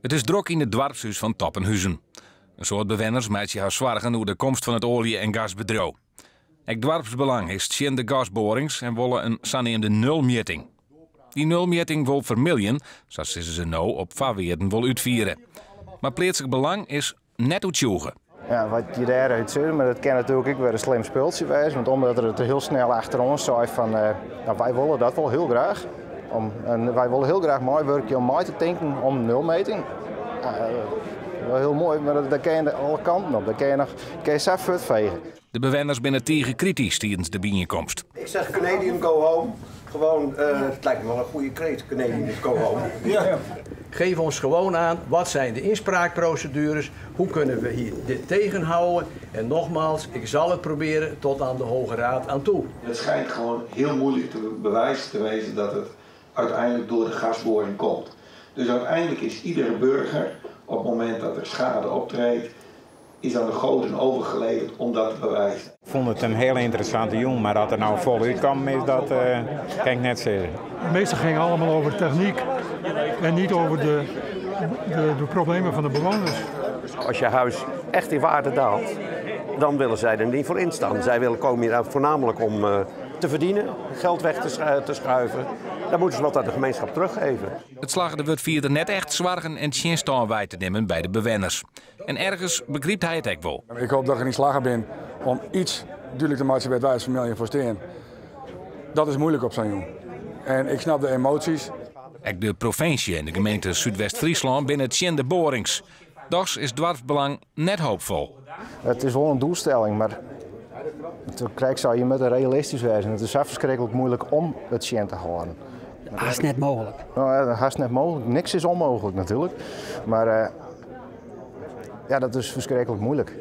Het is druk in het dorpshuis van Toppenhuizen. Een soort bewenners maakt zich zorgen over de komst van het olie- en gasbedrijf. Het dorpsbelang is zien de gasborings en willen een saneemde nulmeting. Die nulmeting wil vermiljen, zoals ze nou op Vaweerden wil uitvieren. Maar plaatselijk belang is net uitzoeken. Ja, wat je daaruit ziet, maar dat kan natuurlijk ook weer een slim speeltje zijn. Want omdat er het heel snel achter ons zei van, nou, wij willen dat wel heel graag. En wij willen heel graag mooi werken om mij te denken om nulmeting. Wel heel mooi, maar daar kan je alle kanten op. Daar kan je zelf uitvegen. De bewenners binnen tegen kritisch tijdens de bijeenkomst. Ik zeg Canadian go home. Gewoon, het lijkt me wel een goede kreet, Canadian go home. Ja. Geef ons gewoon aan, wat zijn de inspraakprocedures, hoe kunnen we hier dit tegenhouden. En nogmaals, ik zal het proberen tot aan de Hoge Raad aan toe. Het schijnt gewoon heel moeilijk te bewijzen te wezen dat het uiteindelijk door de gasboring komt. Dus uiteindelijk is iedere burger, op het moment dat er schade optreedt, is aan de goden overgeleverd om dat te bewijzen. Ik vond het een heel interessante jongen, maar dat er nou voluit kwam is, dat kan ik net zeggen. Het meeste ging allemaal over techniek en niet over de problemen van de bewoners. Als je huis echt in waarde daalt, dan willen zij er niet voor instaan. Zij willen komen hier voornamelijk om te verdienen, geld weg te schuiven. Dan moeten ze wat aan de gemeenschap teruggeven. Het slagen wordt vierder net echt zwargen en tjenstaan wij te nemen bij de bewenners. En ergens begrijpt hij het ook wel. Ik hoop dat ik niet slagen ben om iets duidelijk te maken bij het wijsfamilie voor steen. Dat is moeilijk op zo'n jong. En ik snap de emoties. Ook de provincie en de gemeente Zuidwest-Friesland binnen het de borings. Dus is dorpsbelang net hoopvol. Het is wel een doelstelling, maar toen zou je met een realistisch wezen. Het is verschrikkelijk moeilijk om het zien te houden. Haast net mogelijk. Nou, haast net mogelijk. Niks is onmogelijk natuurlijk. Maar ja, dat is verschrikkelijk moeilijk.